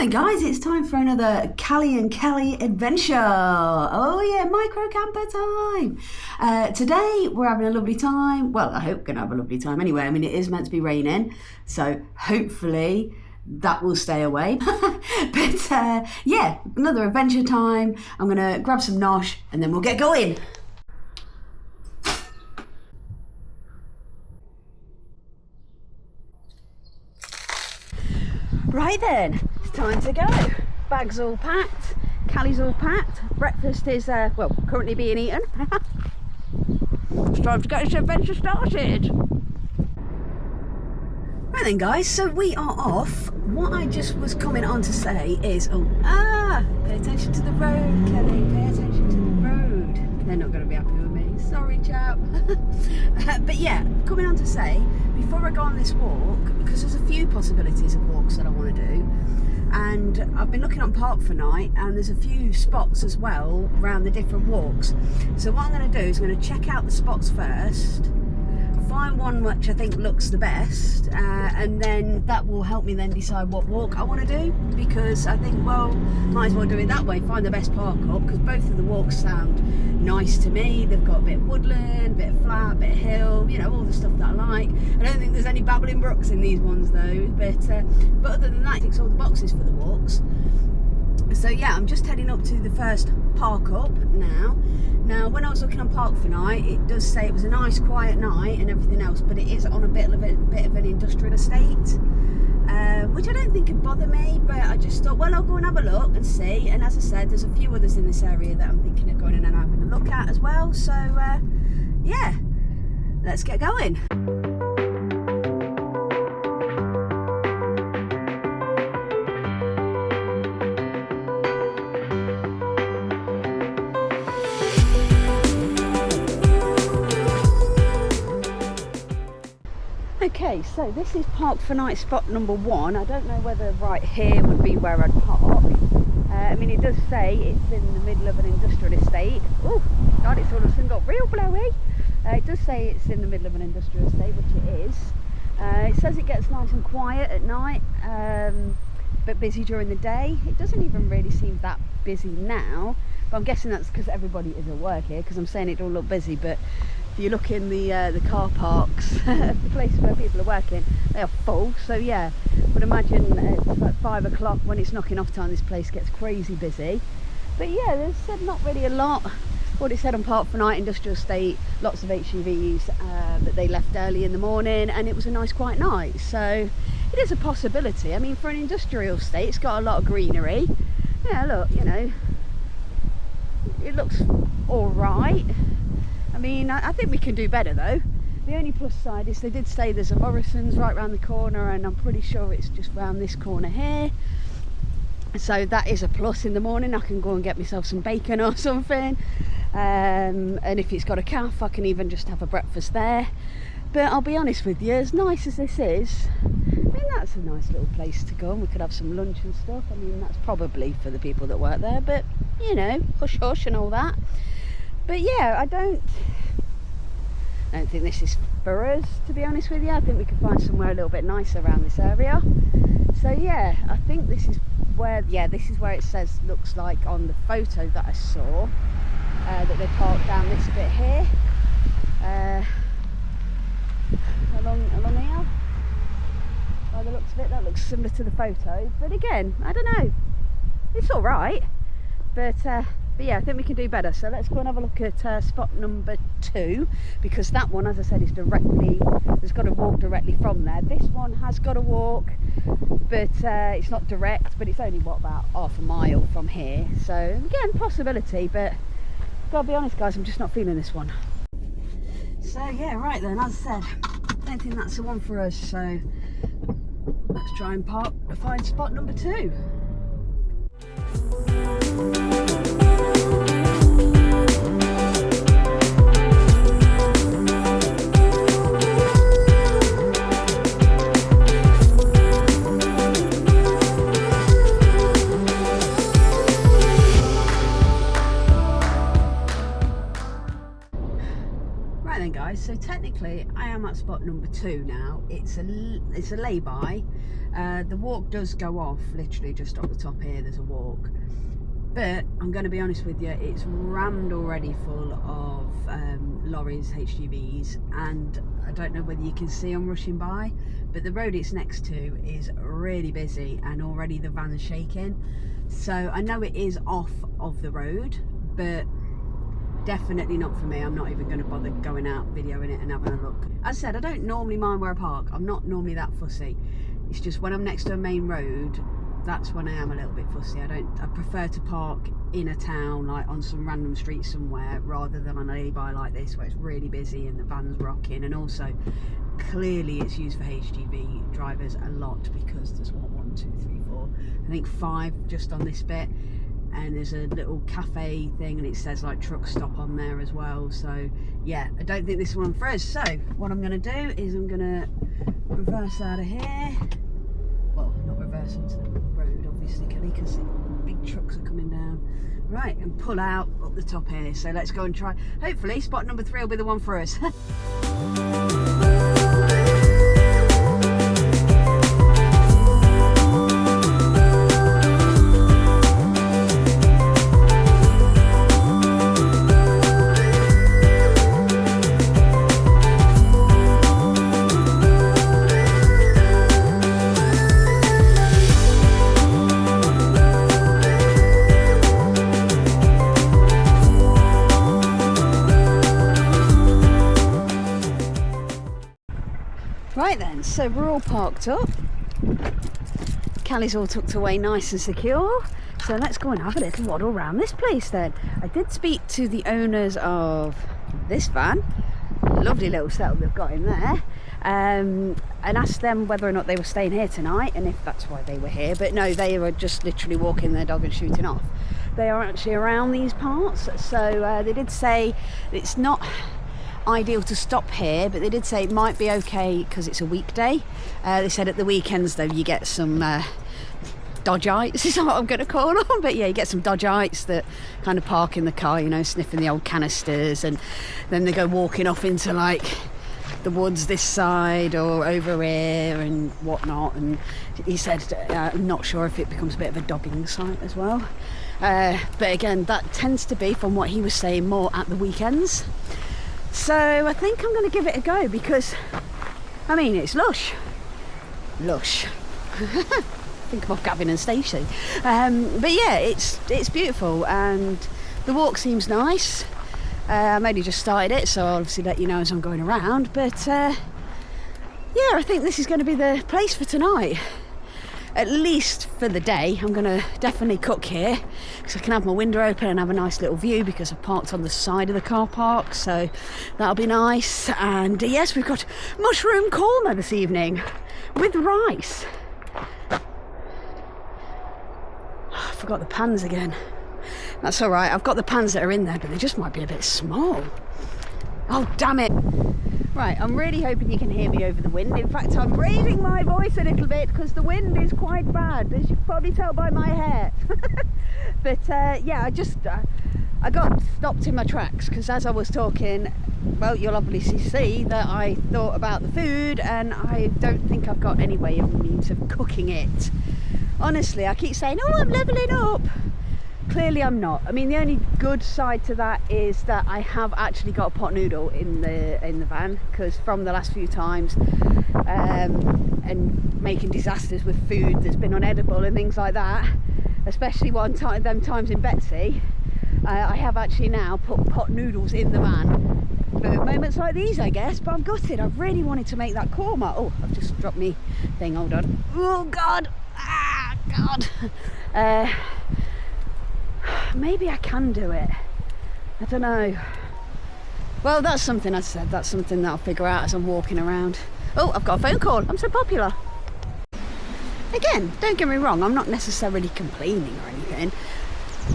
then guys, it's time for another Callie and Kelly adventure. Oh yeah, micro camper time. Today we're having a lovely time. Well, I hope we're gonna have a lovely time anyway. I mean, it is meant to be raining, so hopefully that will stay away. But yeah, another adventure time. I'm gonna grab some nosh and then we'll get going. Right then, it's time to go. Bags all packed, Callie's all packed, breakfast is, well, currently being eaten. It's time to get this adventure started. Right then guys, so we are off. What I just was coming on to say is, pay attention to the road, Kelly, pay attention to the road. They're not going to be happy with me, sorry chap. But yeah, coming on to say, before I go on this walk, because there's a few possibilities of walks that I want to do, and I've been looking on Park4Night and there's a few spots as well around the different walks. So what I'm going to do is I'm going to check out the spots first, find one which I think looks the best, and then that will help me then decide what walk I want to do, because I think, well, might as well do it that way, find the best park up, because both of the walks sound nice to me. They've got a bit of woodland, a bit of flat, a bit of hill, you know, all the stuff that I like. I don't think there's any babbling brooks in these ones though, but other than that, it ticks all the boxes for the walks. So yeah, I'm just heading up to the first park up now. Now, when I was looking on Park4Night, it does say it was a nice quiet night and everything else, but it is on a bit of an industrial estate, which I don't think would bother me, but I just thought, well, I'll go and have a look and see. And as I said, there's a few others in this area that I'm thinking of going in and having a look at as well. So yeah, let's get going. Okay, so this is Park4Night spot number 1. I don't know whether right here would be where I'd park. I mean, it does say it's in the middle of an industrial estate. Oh, God, it's all of a sudden got real blowy. It does say it's in the middle of an industrial estate, which it is. It says it gets nice and quiet at night, but busy during the day. It doesn't even really seem that busy now, but I'm guessing that's because everybody is at work here, because I'm saying it don't look busy, but if you look in the car parks, the places where people are working, they are full. So yeah, would imagine it's like 5 o'clock when it's knocking off time, this place gets crazy busy. But yeah, there's said not really a lot. What it said on Park4Night, industrial estate, lots of HGVs, but they left early in the morning and it was a nice quiet night. So it is a possibility. I mean, for an industrial estate, it's got a lot of greenery. Yeah, look, you know, it looks all right. I mean, I think we can do better though. The only plus side is they did say there's a Morrison's right round the corner, and I'm pretty sure it's just round this corner here. So that is a plus. In the morning I can go and get myself some bacon or something. And if it's got a calf, I can even just have a breakfast there. But I'll be honest with you, as nice as this is, I mean, that's a nice little place to go, and we could have some lunch and stuff. I mean, that's probably for the people that work there, but you know, hush hush and all that. But yeah, I don't think this is for us, to be honest with you. I think we could find somewhere a little bit nicer around this area. So yeah, I think this is where, yeah, this is where it says, looks like on the photo that I saw, that they parked down this bit here, along here. By the looks of it, that looks similar to the photo. But again, I don't know, it's all right, but yeah, I think we can do better. So let's go and have a look at spot number 2, because that one, as I said, is directly, there's got to walk directly from there. This one has got to walk, but it's not direct, but it's only, what, about half a mile from here. So again, possibility, but gotta be honest guys, I'm just not feeling this one. So yeah, right then, as I said, I don't think that's the one for us, so let's try and find spot number 2. guys, so technically I am at spot number 2 now. It's a lay-by. The walk does go off literally just up the top here. There's a walk, but I'm going to be honest with you, it's rammed already full of lorries, HGVs, and I don't know whether you can see I'm rushing by, but the road it's next to is really busy and already the van's shaking. So I know it is off of the road, but definitely not for me. I'm not even going to bother going out videoing it and having a look. As I said, I don't normally mind where I park. I'm not normally that fussy. It's just when I'm next to a main road, that's when I am a little bit fussy. I prefer to park in a town, like on some random street somewhere, rather than on a lay-by like this where it's really busy and the van's rocking. And also clearly it's used for HGV drivers a lot, because there's what, 1, 2, 3, 4, I think 5 just on this bit, and there's a little cafe thing and it says like truck stop on there as well. So yeah, I don't think this is one for us. So what I'm going to do is I'm going to reverse out of here. Well, not reverse into the road obviously, Kelly, because big trucks are coming down. Right, and pull out up the top here. So let's go and try. Hopefully spot number 3 will be the one for us. Right then, so we're all parked up. Callie's all tucked away nice and secure. So let's go and have a little waddle around this place then. I did speak to the owners of this van. Lovely little setup they've got in there. And asked them whether or not they were staying here tonight and if that's why they were here. But no, they were just literally walking their dog and shooting off. They are actually around these parts. So they did say it's not ideal to stop here, but they did say it might be okay because it's a weekday. They said at the weekends though you get some Dodgeites is what I'm going to call them, but yeah, you get some Dodgeites that kind of park in the car, you know, sniffing the old canisters, and then they go walking off into like the woods this side or over here and whatnot. And he said I'm not sure if it becomes a bit of a dogging site as well, but again that tends to be, from what he was saying, more at the weekends. So I think I'm going to give it a go because, I mean, it's lush. I think I'm off Gavin and Stacey. But yeah, it's beautiful and the walk seems nice. I've only just started it, so I'll obviously let you know as I'm going around. But yeah, I think this is going to be the place for tonight. At least for the day. I'm going to definitely cook here because I can have my window open and have a nice little view because I've parked on the side of the car park, so that'll be nice. And yes, we've got mushroom korma this evening with rice. I forgot the pans again. That's all right, I've got the pans that are in there, but they just might be a bit small. Oh damn it. Right, I'm really hoping you can hear me over the wind. In fact, I'm raising my voice a little bit because the wind is quite bad, as you can probably tell by my hair. But yeah, I got stopped in my tracks because as I was talking, well, you'll obviously see that I thought about the food and I don't think I've got any way of means of cooking it. Honestly, I keep saying, oh, I'm levelling up. Clearly I'm not. I mean, the only good side to that is that I have actually got a pot noodle in the van, because from the last few times and making disasters with food that's been unedible and things like that, especially them times in Betsy, I have actually now put pot noodles in the van for moments like these, I guess. But I'm gutted. I really wanted to make that korma. Oh, I've just dropped me thing. Hold on. Oh God. Ah, God. Maybe I can do it. I don't know. Well, that's something I said. That's something that I'll figure out as I'm walking around. Oh, I've got a phone call. I'm so popular. Again, don't get me wrong. I'm not necessarily complaining or anything.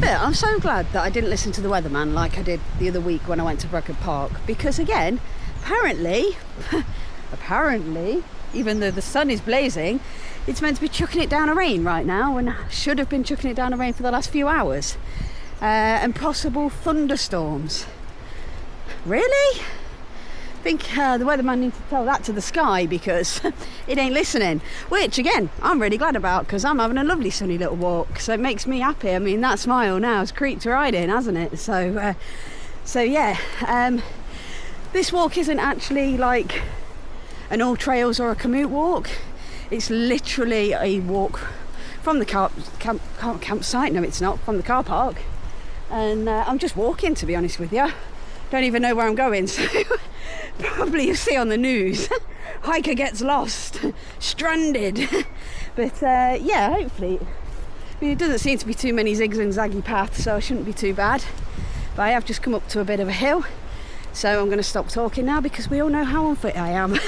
But I'm so glad that I didn't listen to the weatherman like I did the other week when I went to Brockett Park. Because again, apparently, even though the sun is blazing, it's meant to be chucking it down a rain right now, and should have been chucking it down a rain for the last few hours. And possible thunderstorms. Really? think the weatherman needs to tell that to the sky because it ain't listening, which again I'm really glad about because I'm having a lovely sunny little walk, so it makes me happy. I mean, that smile now has creeped right in, hasn't it? So yeah, this walk isn't actually like an all trails or a commute walk. It's literally a walk from the campsite. No, it's not, from the car park, and I'm just walking, to be honest with you. Don't even know where I'm going, so probably you'll see on the news hiker gets lost, stranded. But yeah, hopefully, I mean, it doesn't seem to be too many zigs and zaggy paths, so it shouldn't be too bad. But I have just come up to a bit of a hill, so I'm going to stop talking now because we all know how unfit I am.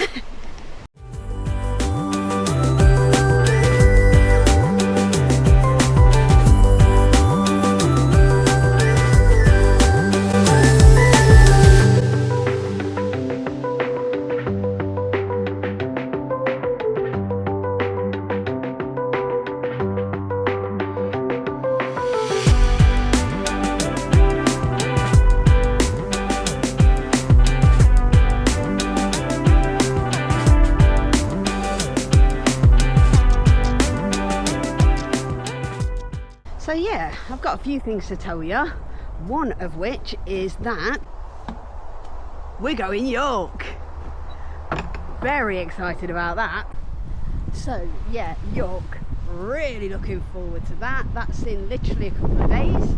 So yeah, I've got a few things to tell you, one of which is that we're going York. Very excited about that. So yeah, York, really looking forward to that. That's in literally a couple of days.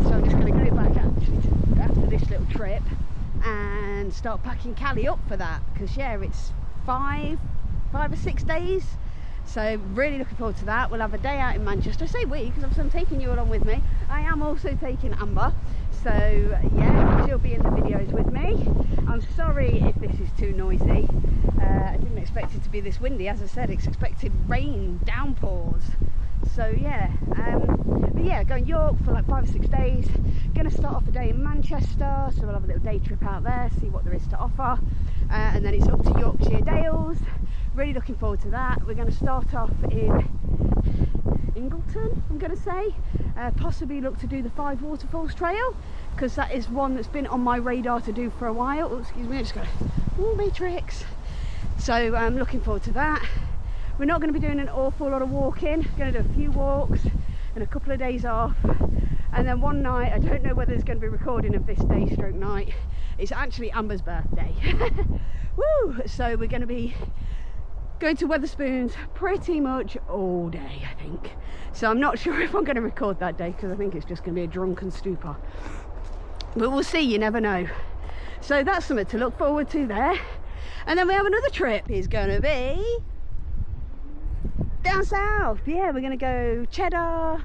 So I'm just going to go back actually after this little trip and start packing Callie up for that, because yeah, it's five or 6 days. So really looking forward to that. We'll have a day out in Manchester. I say we because obviously I'm taking you along with me. I am also taking Amber, so yeah, she'll be in the videos with me. I'm sorry if this is too noisy. I didn't expect it to be this windy. As I said, it's expected rain, downpours. So yeah, but yeah, going York for like 5 or 6 days. Gonna start off a day in Manchester, so we'll have a little day trip out there, see what there is to offer, and then it's up to Yorkshire Dales. Really looking forward to that. We're going to start off in Ingleton, I'm going to say. Possibly look to do the 5 Waterfalls Trail, because that is one that's been on my radar to do for a while. Oh, excuse me, I just got a matrix. So I'm looking forward to that. We're not going to be doing an awful lot of walking. We're going to do a few walks and a couple of days off. And then one night, I don't know whether there's going to be recording of this day stroke night. It's actually Amber's birthday. Woo! So we're going to be going to Wetherspoons pretty much all day, I think. So I'm not sure if I'm going to record that day because I think it's just going to be a drunken stupor. But we'll see, you never know. So that's something to look forward to there. And then we have another trip. It's going to be down south. Yeah, we're going to go Cheddar,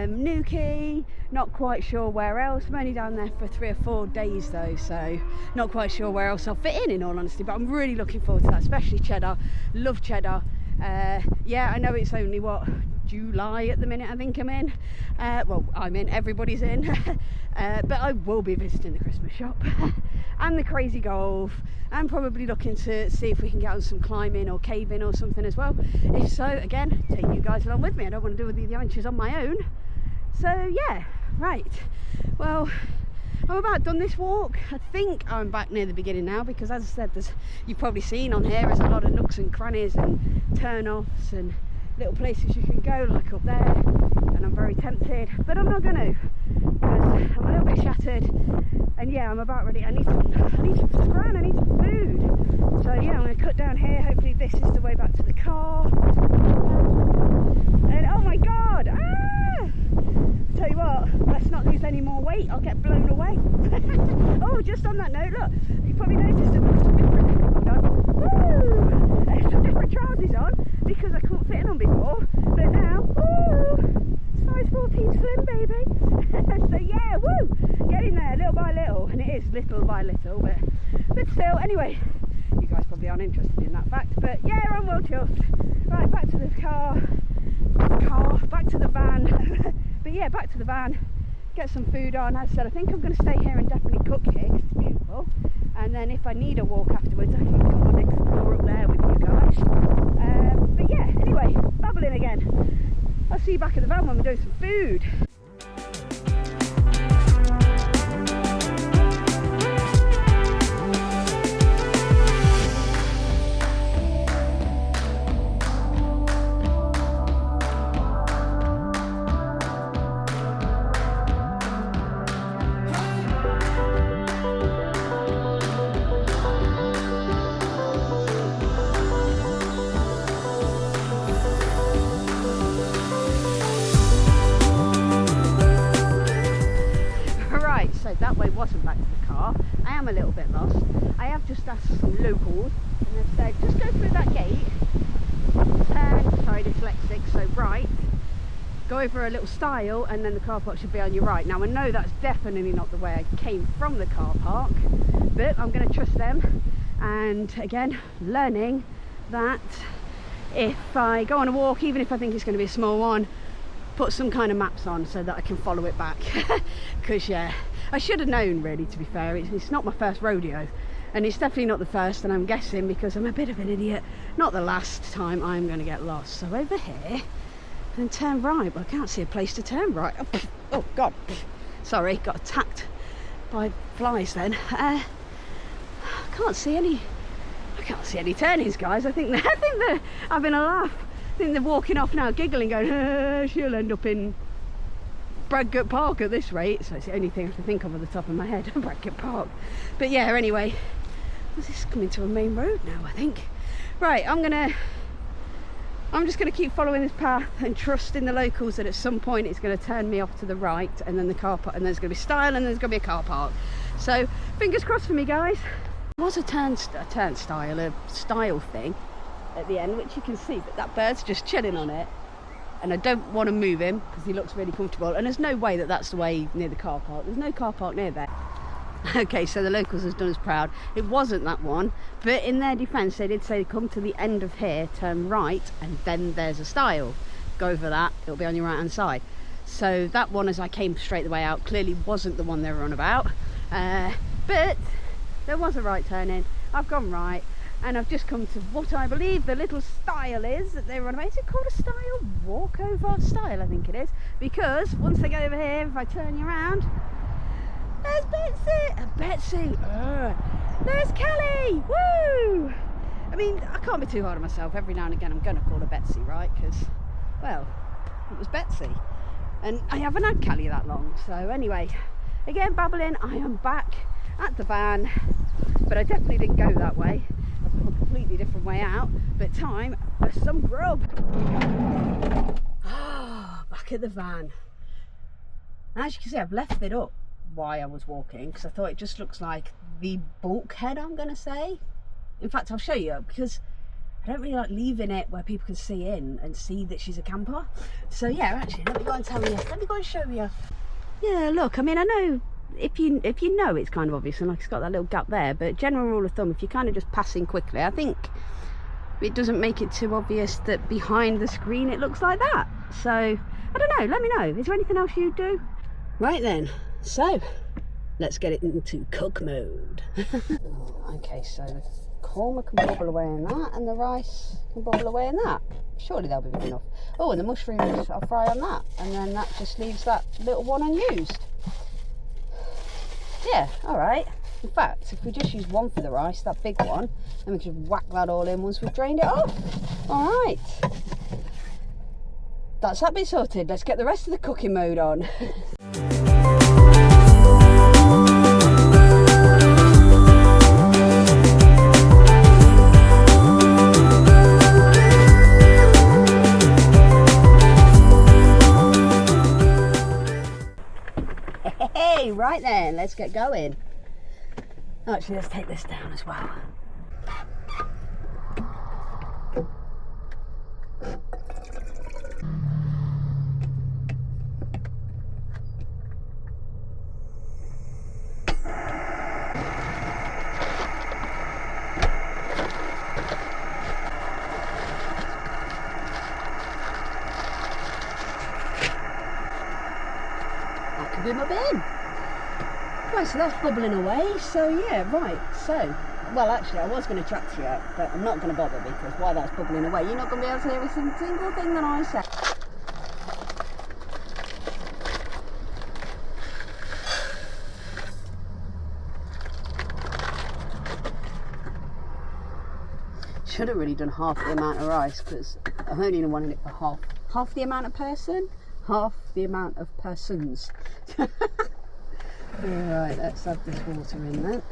Newquay, not quite sure where else. I'm only down there for 3 or 4 days though, so not quite sure where else I'll fit in all honesty, but I'm really looking forward to that, especially Cheddar. Love Cheddar. Yeah, I know it's only what, July at the minute I think I'm in. Well, I'm in, everybody's in. But I will be visiting the Christmas shop and the Crazy Golf, and probably looking to see if we can get on some climbing or caving or something as well. If so, again, take you guys along with me. I don't want to do the adventures on my own. So yeah, right, well, I'm about done this walk. I think I'm back near the beginning now because, as I said, you've probably seen on here, there's a lot of nooks and crannies and turn-offs and little places you can go, like up there, and I'm very tempted, but I'm not going to, because I'm a little bit shattered, and yeah, I'm about ready. I need some scran, I need some food. So yeah, I'm going to cut down here. Hopefully this is the way back to the car. And oh my god, tell you what, let's not lose any more weight, I'll get blown away. Oh, just on that note, look, you probably noticed I've got some different trousers on because I couldn't fit in them before, but now, woo, size 14 slim, baby. So yeah, woo, getting there little by little, and it is little by little, but still, anyway, you guys probably aren't interested in that fact, but yeah, I'm well chuffed. Right, back to the car, back to the van. But yeah, back to the van, get some food on. As I said, I think I'm going to stay here and definitely cook here because it's beautiful, and then if I need a walk afterwards I can come and explore up there with you guys. But yeah, anyway, babbling again. I'll see you back at the van when we're doing some food. so that way wasn't back to the car. I am a little bit lost. I have just asked some locals and they've said just go through that gate, sorry, dyslexic, so right, go over a little stile and then the car park should be on your right. Now I know that's definitely not the way I came from the car park, but I'm going to trust them. And again, learning that if I go on a walk, even if I think it's going to be a small one, put some kind of maps on so that I can follow it back. Because yeah, I should have known, really, to be fair. It's not my first rodeo, and it's definitely not the first, and I'm guessing because I'm a bit of an idiot, not the last time I'm going to get lost. So over here and turn right, but I can't see a place to turn right. Oh god, sorry, got attacked by flies then. I can't see any turnings, guys. I think they're having a laugh. I think they're walking off now, giggling, going, she'll end up in Bradgate Park at this rate. So it's the only thing I can think of at the top of my head, Bradgate Park. But yeah, anyway, this is coming to a main road now, I think. Right, I'm just going to keep following this path and trust in the locals that at some point it's going to turn me off to the right, and then the car park, and there's going to be stile, and there's going to be a car park. So fingers crossed for me, guys. There was a stile thing at the end, which you can see, but that bird's just chilling on it, and I don't want to move him because he looks really comfortable, and there's no way that that's the way near the car park. There's no car park near there. Okay, so the locals has done us proud. It wasn't that one, but in their defence they did say come to the end of here, turn right, and then there's a stile. Go over that, it'll be on your right hand side. So that one, as I came straight the way out, clearly wasn't the one they were on about, but there was a right turn in. I've gone right, and I've just come to what I believe the little stile is that they were on about. Is it called a stile? Walkover stile, I think it is. Because once I get over here, if I turn you around, there's Betsy. There's Callie. Woo! I mean, I can't be too hard on myself. Every now and again I'm going to call her Betsy, right? Because, well, it was Betsy. And I haven't had Callie that long. So anyway, again, babbling, I am back at the van. But I definitely didn't go that way. I've come a completely different way out. But time for some grub. Back at the van. As you can see, I've left it up while I was walking because I thought it just looks like the bulkhead, I'm going to say. In fact, I'll show you, because I don't really like leaving it where people can see in and see that she's a camper. So yeah, actually, let me go and tell you. Let me go and show you. Yeah, look, I mean, I know if you know, it's kind of obvious, and like it's got that little gap there, but general rule of thumb, if you're kind of just passing quickly, I think it doesn't make it too obvious that behind the screen it looks like that. So I don't know, let me know, is there anything else you do? Right then, so let's get it into cook mode. Okay, so the korma can bubble away in that, and the rice can bubble away in that. Surely that'll be good enough. Oh, and the mushrooms I'll fry on that, and then that just leaves that little one unused. Yeah, alright. In fact, if we just use one for the rice, that big one, then we can just whack that all in once we've drained it off. Alright. That's that bit sorted. Let's get the rest of the cooking mode on. Hey, right then, let's get going. Actually, let's take this down as well. That could be my bin. Right, so that's bubbling away, so yeah, right, so, well actually I was going to chat to you, but I'm not going to bother, because while that's bubbling away, you're not going to be able to hear a single thing that I say. Should have really done half the amount of rice, because I'm only wanting it for half the amount of person, half the amount of persons. Right, let's have this water in then.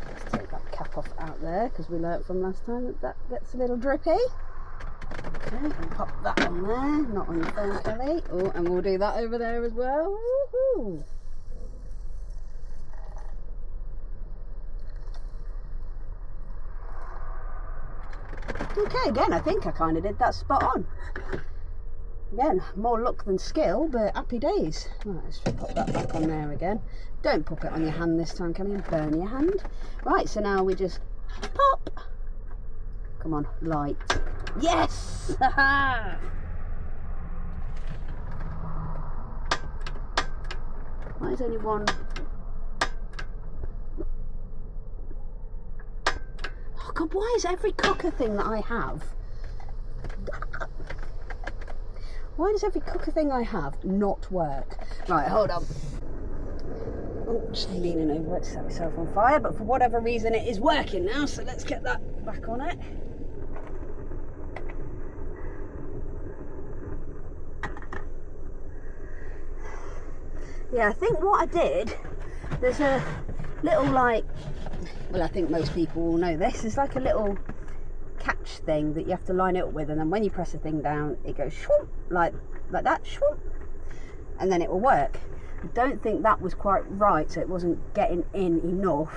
Let's take that cap off out there, because we learnt from last time that that gets a little drippy. Okay, and pop that on there, not on your phone, Kelly. Oh, and we'll do that over there as well. Woohoo! Okay, again, I think I kind of did that spot on. Again, more luck than skill, but happy days. Right, let's put that back on there again. Don't pop it on your hand this time, can you? Burn your hand. Right, so now we just pop. Come on, light. Yes! Why is only one? Oh God, why is every cooker thing that I have? Why does every cooker thing I have not work? Right, hold on. Oh, just leaning over it to set myself on fire, but for whatever reason it is working now, so let's get that back on it. Yeah, I think what I did, there's a little like, well, I think most people will know this, it's like a little catch thing that you have to line it up with, and then when you press the thing down it goes shwoop, like that, shwoop, and then it will work. I don't think that was quite right, so it wasn't getting in enough.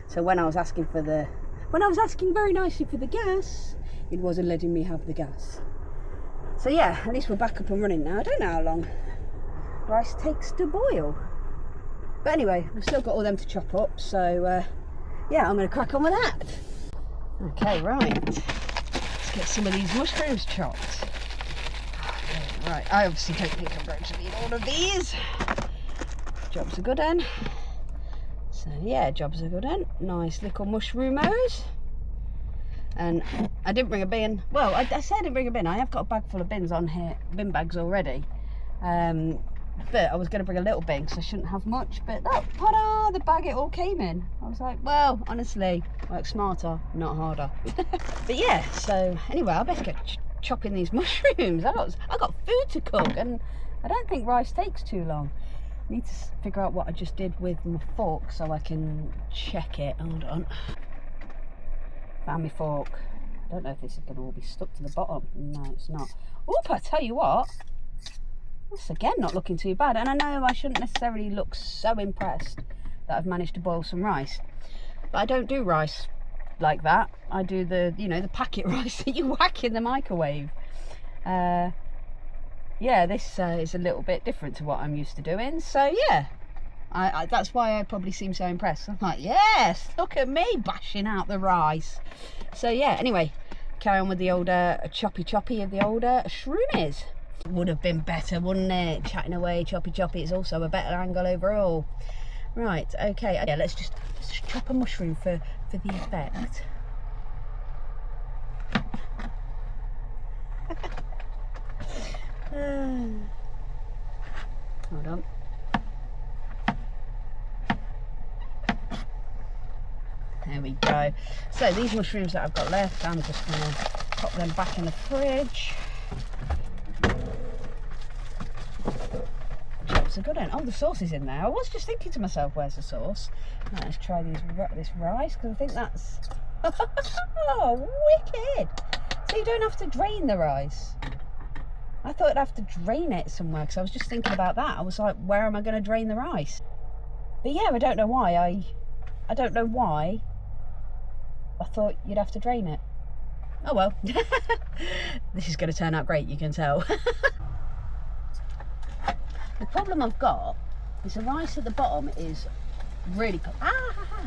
So when I was asking very nicely for the gas, it wasn't letting me have the gas. So yeah, at least we're back up and running now. I don't know how long rice takes to boil, but anyway, we've still got all them to chop up, so yeah, I'm going to crack on with that. Okay, right, let's get some of these mushrooms chopped. Right, I obviously don't think I'm going to need all of these. Job's a good one. So yeah, job's a good one. Nice little mushroomos. And I didn't bring a bin. Well, I said I didn't bring a bin. I have got a bag full of bins on here, bin bags already. But I was going to bring a little bin because I shouldn't have much. But look, ta-da, the bag it all came in. I was like, well, honestly, work smarter, not harder. But yeah, so anyway, I best get chopping these mushrooms. I got food to cook, and I don't think rice takes too long. I need to figure out what I just did with my fork so I can check it. Hold on. Found my fork. I don't know if this is going to all be stuck to the bottom. No, it's not. Oop, I tell you what. That's again not looking too bad. And I know I shouldn't necessarily look so impressed that I've managed to boil some rice. But I don't do rice like that. I do the, you know, the packet rice that you whack in the microwave. Yeah, this is a little bit different to what I'm used to doing. So yeah, that's why I probably seem so impressed. I'm like, yes, look at me bashing out the rice. So yeah, anyway, carry on with the older choppy of the older shroomies. Would have been better, wouldn't it? Chatting away, choppy. It's also a better angle overall. Right, okay, yeah, let's just chop a mushroom for the effect. Hold on. There we go. So these mushrooms that I've got left, I'm just going to pop them back in the fridge. Chops are good. Oh, the sauce is in there. I was just thinking to myself, where's the sauce? Right, let's try this rice, because I think that's oh, wicked. So you don't have to drain the rice. I thought I'd have to drain it somewhere, because I was just thinking about that. I was like, where am I going to drain the rice? But yeah, I don't know why. I don't know why I thought you'd have to drain it. Oh well. This is going to turn out great, you can tell. The problem I've got is the rice at the bottom is really cooked.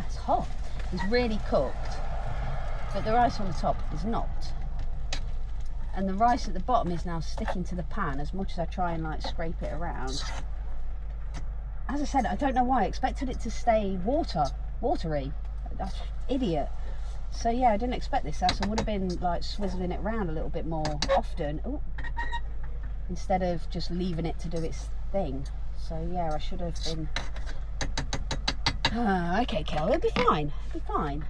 It's hot. It's really cooked, but the rice on the top is not. And the rice at the bottom is now sticking to the pan as much as I try and like scrape it around. As I said, I don't know why I expected it to stay watery. That's idiot. So yeah, I didn't expect this. I would have been like swizzling it around a little bit more often. Ooh. Instead of just leaving it to do its thing. So yeah, I should have been okay, Callie, it'll be fine. It'll be fine.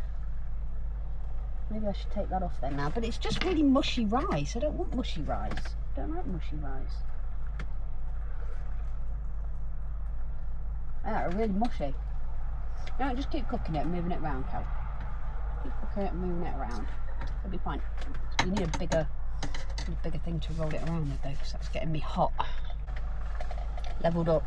Maybe I should take that off then now. But it's just really mushy rice. I don't want mushy rice. I don't like mushy rice. Yeah, really mushy. No, just keep cooking it and moving it around, Cal. Keep cooking it and moving it around. It'll be fine. You need a bigger thing to roll it around with though, because that's getting me hot. Leveled up.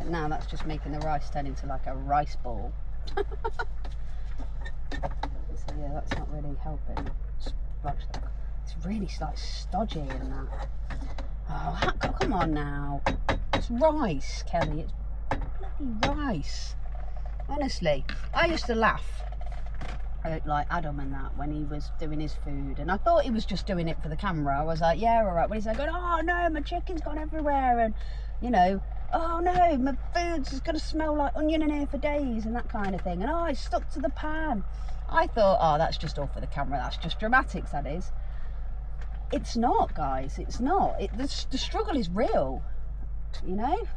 And now that's just making the rice turn into like a rice ball. So yeah, that's not really helping. It's really like stodgy and that. Oh, come on now. It's rice, Kelly. It's bloody rice. Honestly, I used to laugh at like Adam and that when he was doing his food, and I thought he was just doing it for the camera. I was like, yeah, all right. When he's like, oh no, my chicken's gone everywhere, and you know, oh no, my food's gonna smell like onion in here for days, and that kind of thing. And oh, it's stuck to the pan. I thought, oh, that's just all for the camera. That's just dramatics, that is. It's not, guys. It's not. The struggle is real, you know.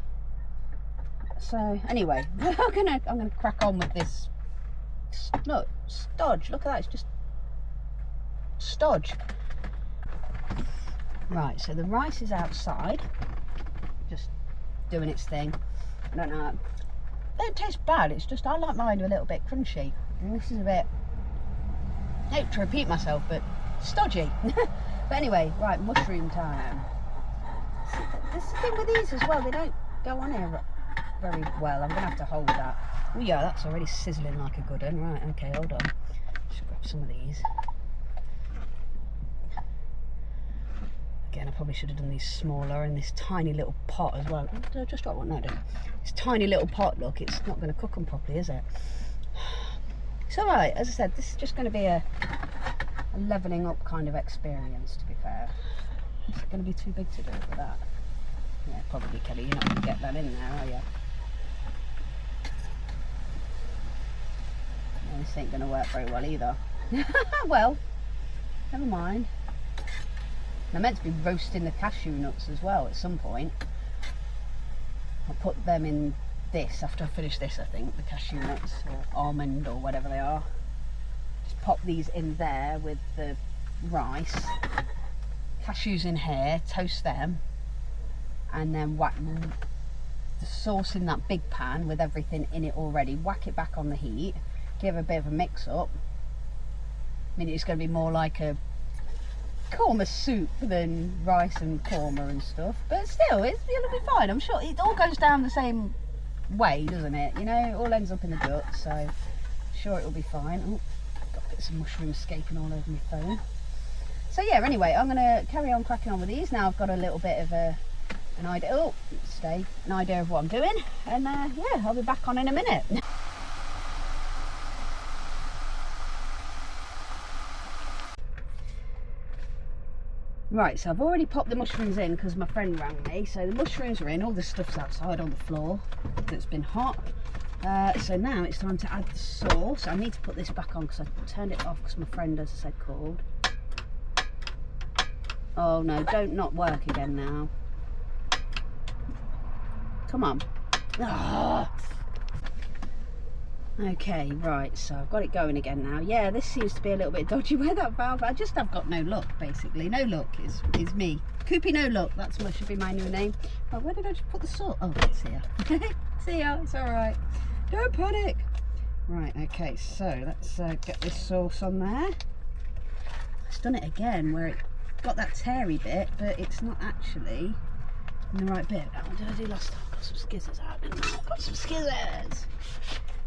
So anyway, I'm gonna crack on with this. Look, stodge. Look at that. It's just stodge. Right. So the rice is outside, just doing its thing. I don't know. It don't taste bad. It's just I like mine a little bit crunchy. And this is a bit. I hate to repeat myself, but stodgy. But anyway, right, mushroom time. This is the thing with these as well. They don't go on here very well. I'm gonna have to hold that. Oh yeah, that's already sizzling like a good one. Right, okay, hold on. Just grab some of these. Again, I probably should have done these smaller in this tiny little pot as well. Just drop one, no, don't. This tiny little pot, look, it's not going to cook them properly, is it? It's all right. As I said, this is just going to be a levelling up kind of experience, to be fair. Is it going to be too big to do for that? Yeah, probably, Kelly. You're not going to get that in there, are you? Yeah, this ain't going to work very well either. Well, never mind. I'm meant to be roasting the cashew nuts as well at some point. I'll put them in this after I finish this, I think, the cashew nuts or almond or whatever they are. Just pop these in there with the rice, cashews in here, toast them, and then whack the sauce in that big pan with everything in it already, whack it back on the heat, give a bit of a mix up. I mean, it's going to be more like a korma soup than rice and korma and stuff, but still it'll be fine. I'm sure it all goes down the same way, doesn't it? You know, it all ends up in the gut, so I'm sure it'll be fine. Oh, got bits of mushroom escaping all over my phone. So yeah, anyway, I'm gonna carry on cracking on with these now. I've got a little bit of an idea an idea of what I'm doing, and yeah, I'll be back on in a minute. Right, so I've already popped the mushrooms in because my friend rang me. So the mushrooms are in, all the stuff's outside on the floor that's been hot. So now it's time to add the sauce. I need to put this back on because I turned it off because my friend, as I said, called. Oh no, don't not work again now. Come on. Oh. Okay, right, so I've got it going again now. Yeah, this seems to be a little bit dodgy where that valve, I just have got no luck, basically. No luck is me. Coopy No Luck, that's what should be my new name. Oh, where did I just put the salt? Oh, it's here. See ya, it's all right. Don't panic. Right, okay, so let's get this sauce on there. I've done it again where it got that terry bit, but it's not actually in the right bit. What did I do last time? Got some skizzers out, didn't I? Got some skizzers.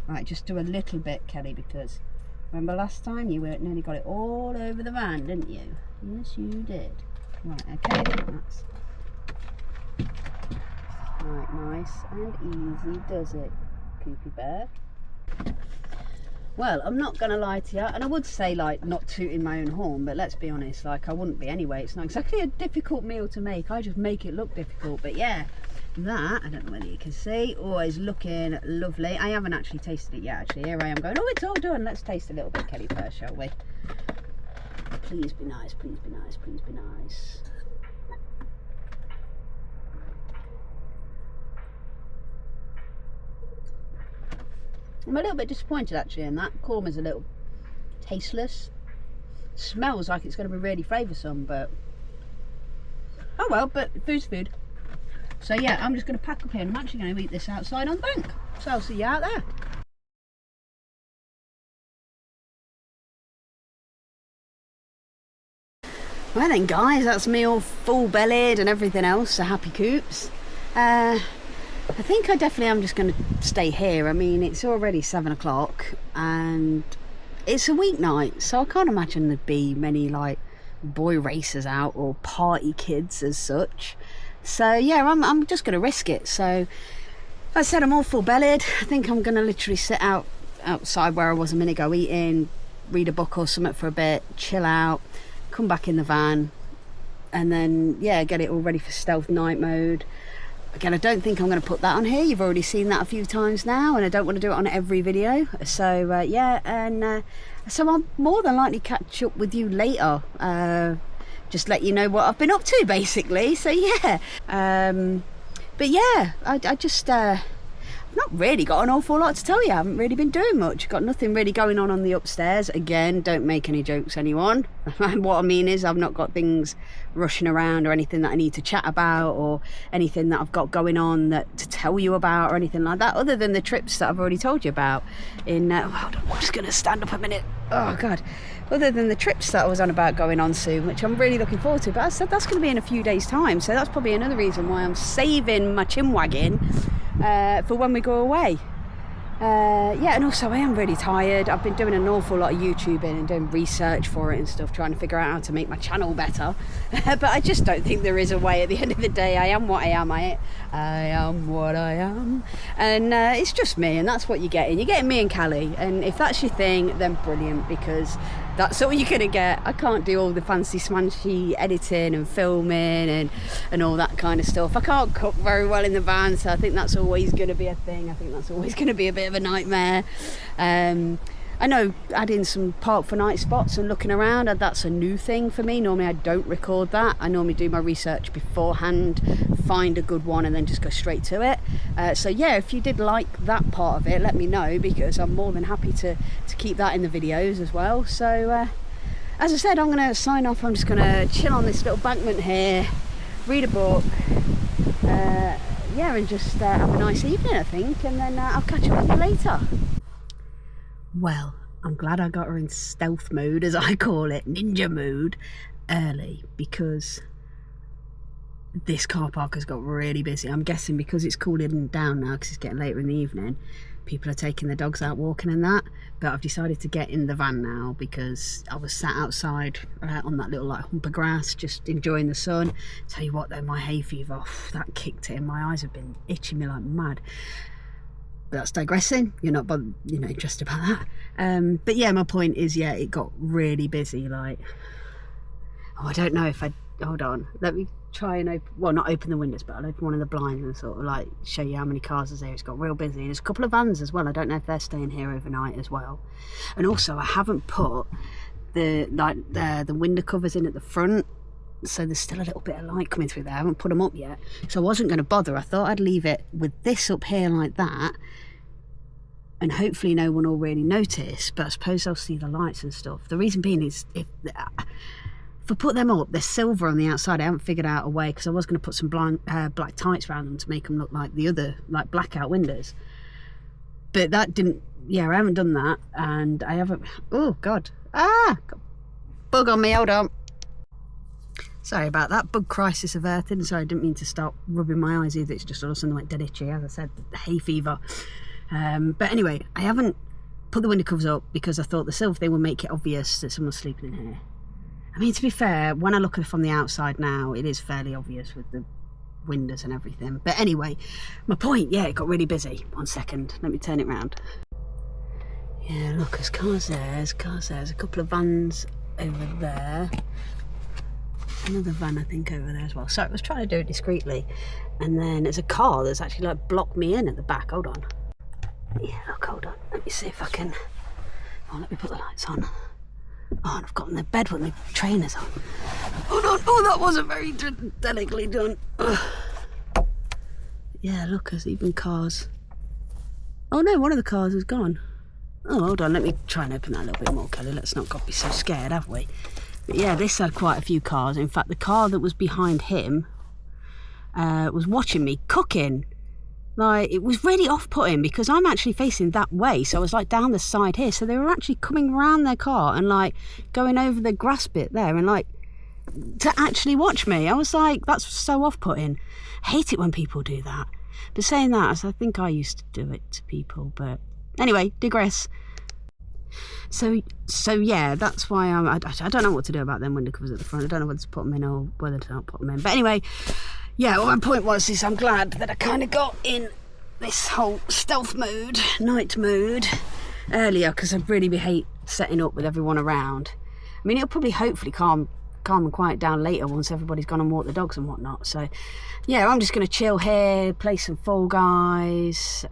Right, just do a little bit, Kelly, because remember last time you nearly got it all over the van, didn't you? Yes, you did. Right, okay, that's right, nice and easy does it, Coopy Bear. Well, I'm not going to lie to you, and I would say, like, not tooting my own horn, but let's be honest, like, I wouldn't be anyway. It's not exactly a difficult meal to make. I just make it look difficult, but yeah. That, I don't know whether you can see, always looking lovely. I haven't actually tasted it yet, actually. Here I am going, oh, it's all done. Let's taste a little bit, Kelly, first, shall we? Please be nice, please be nice, please be nice. I'm a little bit disappointed, actually, in that. Korma's a little tasteless. Smells like it's going to be really flavoursome, but oh well, but food's food. So yeah, I'm just going to pack up here and I'm actually going to eat this outside on the bank. So I'll see you out there. Right then guys, that's me all full bellied and everything else, so happy Coops. I think I definitely am just going to stay here. I mean, it's already 7 o'clock and it's a weeknight, so I can't imagine there'd be many like boy racers out or party kids as such. So yeah, I'm just going to risk it. So I said I'm all full bellied. I think I'm going to literally sit outside where I was a minute ago, eating, read a book or something for a bit, chill out, come back in the van, and then yeah, get it all ready for stealth night mode. Again, I don't think I'm going to put that on here. You've already seen that a few times now, and I don't want to do it on every video. So yeah, and so I'll more than likely catch up with you later. Just let you know what I've been up to, basically. So yeah, but yeah, I just not really got an awful lot to tell you. I haven't really been doing much. Got nothing really going on the upstairs. Again, don't make any jokes, anyone. What I mean is I've not got things rushing around or anything that I need to chat about or anything that I've got going on that to tell you about or anything like that, other than the trips that I've already told you about in hold on, I'm just going to stand up a minute. Oh god. Other than the trips that I was on about going on soon, which I'm really looking forward to, but I said that's going to be in a few days time, so that's probably another reason why I'm saving my chin wagging for when we go away. Yeah, and also I am really tired. I've been doing an awful lot of YouTubing and doing research for it and stuff, trying to figure out how to make my channel better. But I just don't think there is a way. At the end of the day, I am what I am. I am what I am, and it's just me, and that's what you're getting. You're getting me and Callie, and if that's your thing, then brilliant, because that's all you're gonna get. I can't do all the fancy smanchy editing and filming and all that kind of stuff. I can't cook very well in the van, so I think that's always gonna be a thing. I think that's always gonna be a bit of a nightmare. I know adding some Park4Night spots and looking around, that's a new thing for me. Normally I don't record that. I normally do my research beforehand, find a good one, and then just go straight to it. So yeah, if you did like that part of it, let me know, because I'm more than happy to keep that in the videos as well. So as I said, I'm going to sign off. I'm just going to chill on this little bankment here, read a book, yeah, and just have a nice evening, I think, and then I'll catch up with you later. Well, I'm glad I got her in stealth mode, as I call it, ninja mode, early, because this car park has got really busy. I'm guessing because it's cooling down now, because it's getting later in the evening, people are taking the dogs out walking and that. But I've decided to get in the van now, because I was sat outside on that little like hump of grass, just enjoying the sun. Tell you what though, my hay fever, that kicked in. My eyes have been itching me like mad. But that's digressing. You're not interested about that. But yeah, my point is, yeah, it got really busy. Like, I don't know if hold on, let me try and not open the windows, but I'll open one of the blinds and sort of like show you how many cars there's there. It's got real busy, and there's a couple of vans as well. I don't know if they're staying here overnight as well. And also I haven't put the window covers in at the front, so there's still a little bit of light coming through there. I haven't put them up yet, so I wasn't going to bother. I thought I'd leave it with this up here like that, and hopefully no one will really notice, but I suppose they'll see the lights and stuff. The reason being is if I put them up, they're silver on the outside. I haven't figured out a way, because I was going to put some black tights around them to make them look like the other, like blackout windows. But that didn't, yeah, I haven't done that, and I haven't, oh God, got bug on me, hold on. Sorry about that, bug crisis averted. Sorry, I didn't mean to start rubbing my eyes either. It's just all of a sudden like dead itchy, as I said, hay fever. But anyway, I haven't put the window covers up because I thought the silver thing would make it obvious that someone's sleeping in here. I mean, to be fair, when I look at it from the outside now, it is fairly obvious with the windows and everything. But anyway, my point, yeah, it got really busy. 1 second, let me turn it round. Yeah, look, there's cars there, there's a couple of vans over there. Another van, I think, over there as well. So I was trying to do it discreetly. And then there's a car that's actually like blocked me in at the back. Hold on. Yeah, look, hold on. Let me see if I can... Oh, let me put the lights on. Oh, and I've got in the bed with my trainers on. Hold on. Oh, that wasn't very delicately done. Ugh. Yeah, look, there's even cars. Oh no, one of the cars is gone. Oh, hold on. Let me try and open that a little bit more, Kelly. Let's not be so scared, have we? But yeah, this had quite a few cars. In fact, the car that was behind him was watching me cooking. Like, it was really off-putting because I'm actually facing that way, so I was like down the side here, so they were actually coming around their car and like going over the grass bit there and like to actually watch me. I was like, that's so off-putting. I hate it when people do that. But saying that, I think I used to do it to people, but anyway, digress. So yeah, that's why I don't know what to do about them window covers at the front. I don't know whether to put them in or whether to not put them in. But anyway, yeah, what my point was is I'm glad that I kind of got in this whole stealth mode, night mode, earlier, because I really hate setting up with everyone around. I mean, it'll probably hopefully calm and quiet down later once everybody's gone and walked the dogs and whatnot. So yeah, I'm just going to chill here, play some Fall Guys,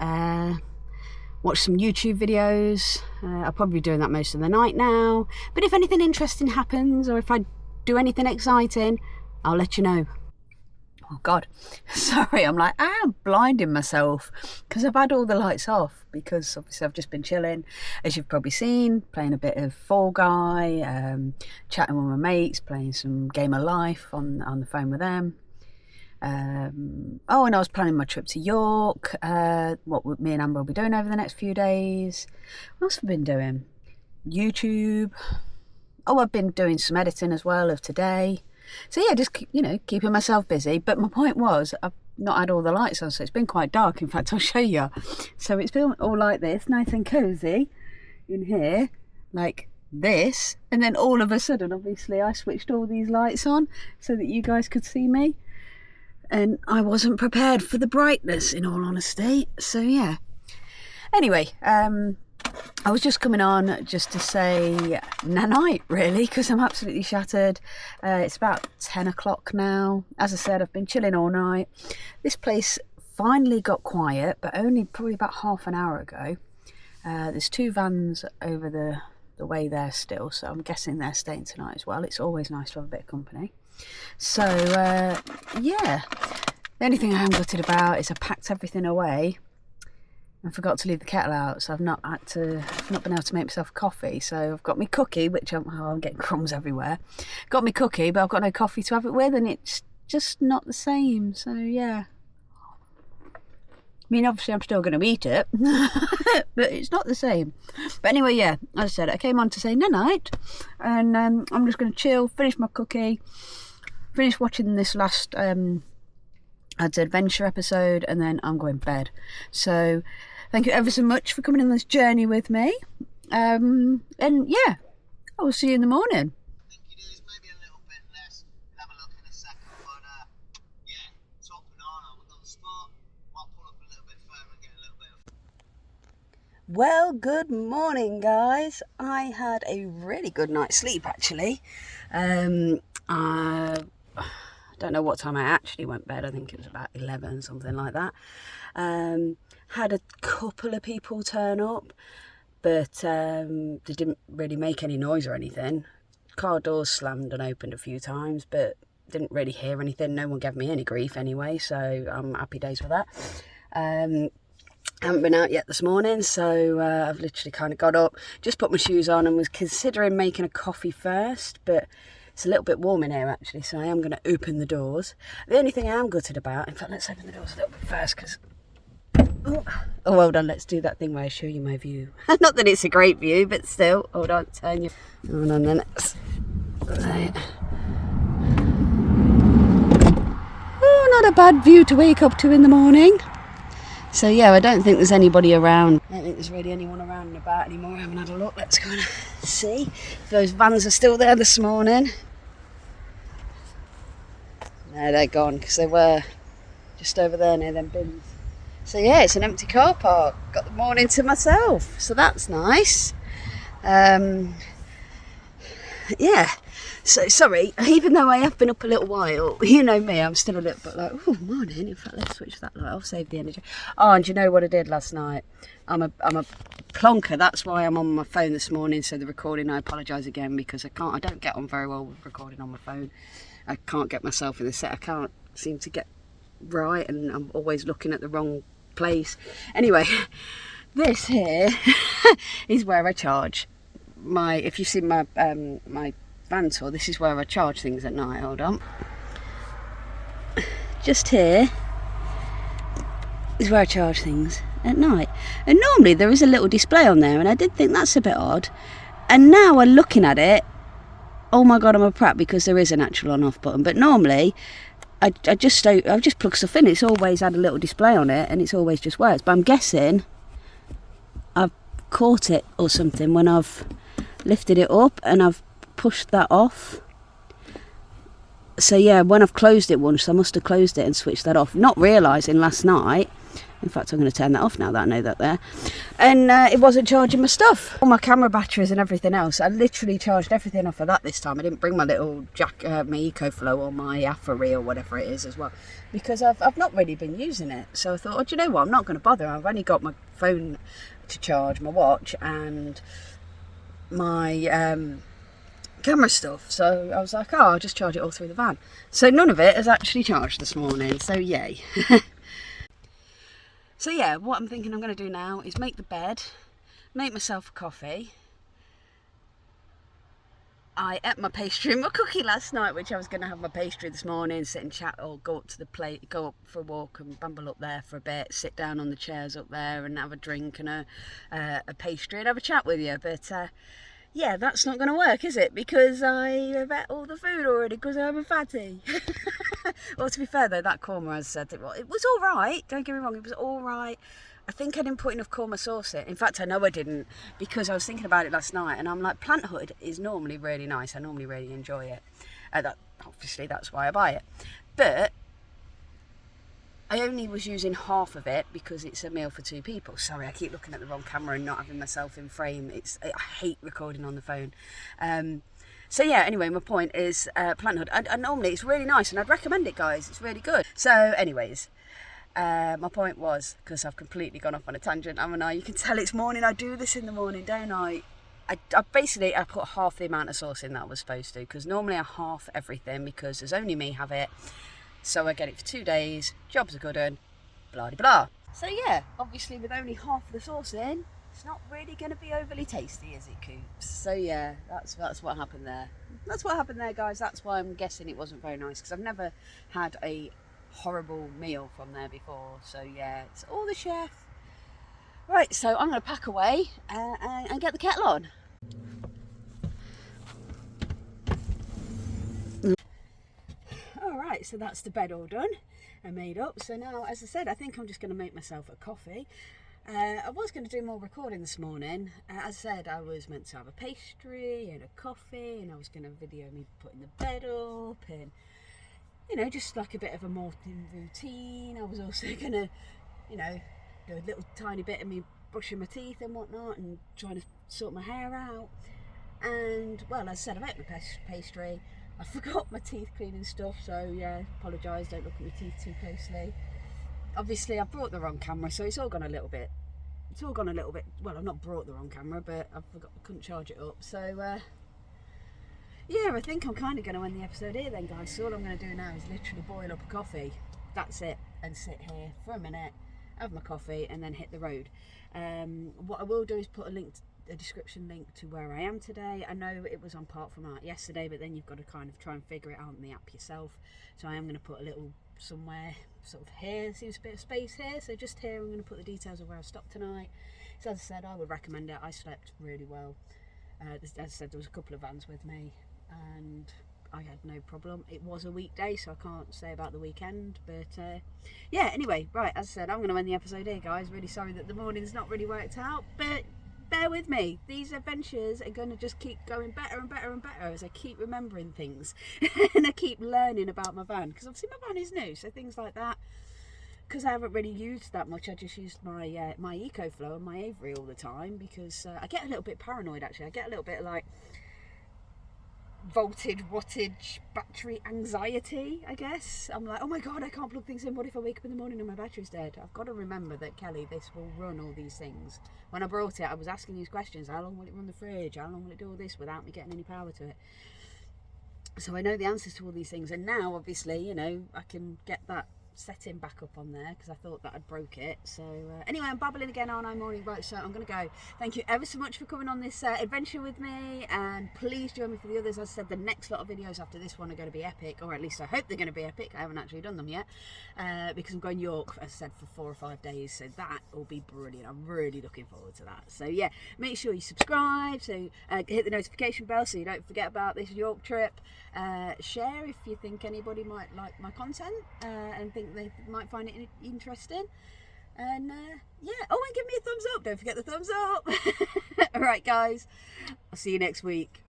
watch some YouTube videos. I'll probably be doing that most of the night now, but if anything interesting happens or if I do anything exciting, I'll let you know. Oh God, sorry, I'm like, I'm blinding myself because I've had all the lights off because obviously I've just been chilling, as you've probably seen, playing a bit of Fall Guy, chatting with my mates, playing some Game of Life on the phone with them. Oh, and I was planning my trip to York, what me and Amber will be doing over the next few days. What else have I been doing? YouTube. Oh, I've been doing some editing as well of today. So yeah, just, you know, keeping myself busy. But my point was, I've not had all the lights on, so it's been quite dark. In fact, I'll show you. So it's been all like this, nice and cosy in here, like this. And then all of a sudden, obviously, I switched all these lights on so that you guys could see me. And I wasn't prepared for the brightness, in all honesty. So yeah. Anyway, I was just coming on just to say night, really, because I'm absolutely shattered. It's about 10 o'clock now. As I said, I've been chilling all night. This place finally got quiet, but only probably about half an hour ago. There's 2 vans over the way there still, so I'm guessing they're staying tonight as well. It's always nice to have a bit of company. So yeah, the only thing I am gutted about is I packed everything away and forgot to leave the kettle out, so I've not been able to make myself coffee. So I've got my cookie, which I'm getting crumbs everywhere. Got my cookie, but I've got no coffee to have it with, and it's just not the same. So yeah, I mean, obviously I'm still going to eat it, but it's not the same. But anyway, yeah, as I said, I came on to say night, and I'm just going to chill, finish my cookie, finish watching this last adventure episode, and then I'm going to bed. So thank you ever so much for coming on this journey with me, and yeah, I will see you in the morning. I think it is maybe a little bit less. We'll have a look in a second, but yeah, top banana, we've got the spot. Might pull up a little bit further and get a little bit of... Well, good morning, guys. I had a really good night's sleep, actually. I don't know what time I actually went to bed. I think it was about 11, something like that. Had a couple of people turn up, but they didn't really make any noise or anything. Car doors slammed and opened a few times, but didn't really hear anything. No one gave me any grief anyway, so I'm happy days with that. Haven't been out yet this morning, so I've literally kind of got up, just put my shoes on and was considering making a coffee first, but it's a little bit warm in here actually, so I am going to open the doors. The only thing I am gutted about, in fact, let's open the doors a little bit first, because oh, hold on, let's do that thing where I show you my view. Not that it's a great view, but still, hold on, turn you. Hold on then. Right. Oh, not a bad view to wake up to in the morning. So yeah, I don't think there's anybody around. I don't think there's really anyone around and about anymore. I haven't had a look. Let's go and see if those vans are still there this morning. No, they're gone, because they were just over there near them bins. So yeah, it's an empty car park. Got the morning to myself, so that's nice. Yeah, so sorry, even though I have been up a little while, you know me, I'm still a little bit like, oh, morning. In fact, let's switch that light off, save the energy. Oh, and do you know what I did last night? I'm a plonker. That's why I'm on my phone this morning. So the recording, I apologise again, because I don't get on very well with recording on my phone. I can't get myself in the set. I can't seem to get right, and I'm always looking at the wrong place. Anyway, this here is where I charge my, if you've seen my my van tour, this is where I charge things at night. Hold on, just here is where I charge things at night, and normally there is a little display on there, and I did think that's a bit odd, and now I'm looking at it, oh my god, I'm a prat, because there is an actual on off button, but normally I've just plugged stuff in. It's always had a little display on it, and it's always just works. But I'm guessing I've caught it or something when I've lifted it up and I've pushed that off. So yeah, when I've closed it once, I must have closed it and switched that off, not realising last night. In fact, I'm going to turn that off now that I know that there. And it wasn't charging my stuff. All my camera batteries and everything else, I literally charged everything off of that this time. I didn't bring my little my EcoFlow or my Afari or whatever it is as well, because I've not really been using it. So I thought, oh, do you know what, I'm not going to bother. I've only got my phone to charge, my watch and my camera stuff. So I was like, oh, I'll just charge it all through the van. So none of it has actually charged this morning, so yay. So yeah, what I'm thinking I'm going to do now is make the bed, make myself a coffee. I ate my pastry and my cookie last night, which I was going to have my pastry this morning, sit and chat, or go up to the plate, go up for a walk and bamble up there for a bit, sit down on the chairs up there and have a drink and a pastry and have a chat with you. But yeah, that's not going to work, is it? Because I have ate all the food already because I'm a fatty. Well, to be fair though, that korma, as I said, it was all right. Don't get me wrong, it was all right. I think I didn't put enough korma sauce in. In fact, I know I didn't, because I was thinking about it last night and I'm like, Plant Hood is normally really nice. I normally really enjoy it. Obviously, that's why I buy it. But I only was using half of it because it's a meal for 2 people. Sorry, I keep looking at the wrong camera and not having myself in frame. I hate recording on the phone. So yeah, anyway, my point is Plant Hood. And normally it's really nice and I'd recommend it, guys. It's really good. So anyways, my point was, because I've completely gone off on a tangent, haven't I? You can tell it's morning. I do this in the morning, don't I? I put half the amount of sauce in that I was supposed to, because normally I half everything because there's only me have it. So I get it for 2 days, job's a good one, blah de blah. So yeah, obviously with only half the sauce in, it's not really going to be overly tasty, is it, Coops? So yeah, that's what happened there. That's what happened there, guys. That's why I'm guessing it wasn't very nice, because I've never had a horrible meal from there before. So yeah, it's all the chef. Right, so I'm going to pack away and get the kettle on. Alright, so that's the bed all done and made up. So now, as I said, I think I'm just going to make myself a coffee. I was going to do more recording this morning. As I said, I was meant to have a pastry and a coffee, and I was going to video me putting the bed up and, you know, just like a bit of a morning routine. I was also going to, you know, do a little tiny bit of me brushing my teeth and whatnot and trying to sort my hair out. And, well, as I said, I've ate my pastry. I forgot my teeth cleaning stuff, so yeah, apologise, don't look at your teeth too closely. Obviously, I've brought the wrong camera, so it's all gone a little bit, well, I've not brought the wrong camera, but I couldn't charge it up. So, yeah, I think I'm kind of going to end the episode here then, guys. So all I'm going to do now is literally boil up a coffee. That's it, and sit here for a minute, have my coffee, and then hit the road. What I will do is put a description link to where I am today. I know it was on Park4Night yesterday, but then you've got to kind of try and figure it out in the app yourself. So I am going to put a little somewhere sort of here, seems a bit of space here, so just here I'm going to put the details of where I stopped tonight. So as I said, I would recommend it. I slept really well. As I said, there was a couple of vans with me and I had no problem. It was a weekday, so I can't say about the weekend, but yeah, anyway, right, as I said, I'm going to end the episode here, guys. Really sorry that the morning's not really worked out, but bear with me. These adventures are going to just keep going better and better and better as I keep remembering things and I keep learning about my van, because obviously my van is new, so things like that, because I haven't really used that much, I just used my my EcoFlow and my Avery all the time, because I get a little bit paranoid, actually. I get a little bit like voltage, wattage, battery anxiety, I guess. I'm like, oh my god, I can't plug things in. What if I wake up in the morning and my battery's dead? I've got to remember that, Callie, this will run all these things. When I brought it, I was asking these questions. How long will it run the fridge? How long will it do all this without me getting any power to it? So I know the answers to all these things, and now obviously, you know, I can get that setting back up on there because I thought that I'd broke it. So anyway, I'm babbling again, aren't I, morning? Right, so I'm going to go. Thank you ever so much for coming on this adventure with me, and please join me for the others. As I said, the next lot of videos after this one are going to be epic, or at least I hope they're going to be epic. I haven't actually done them yet because I'm going York, as I said, for 4 or 5 days, so that will be brilliant. I'm really looking forward to that. So yeah, make sure you subscribe, so hit the notification bell so you don't forget about this York trip. Share if you think anybody might like my content and think they might find it interesting, and yeah, oh, and give me a thumbs up, don't forget the thumbs up. All right guys, I'll see you next week.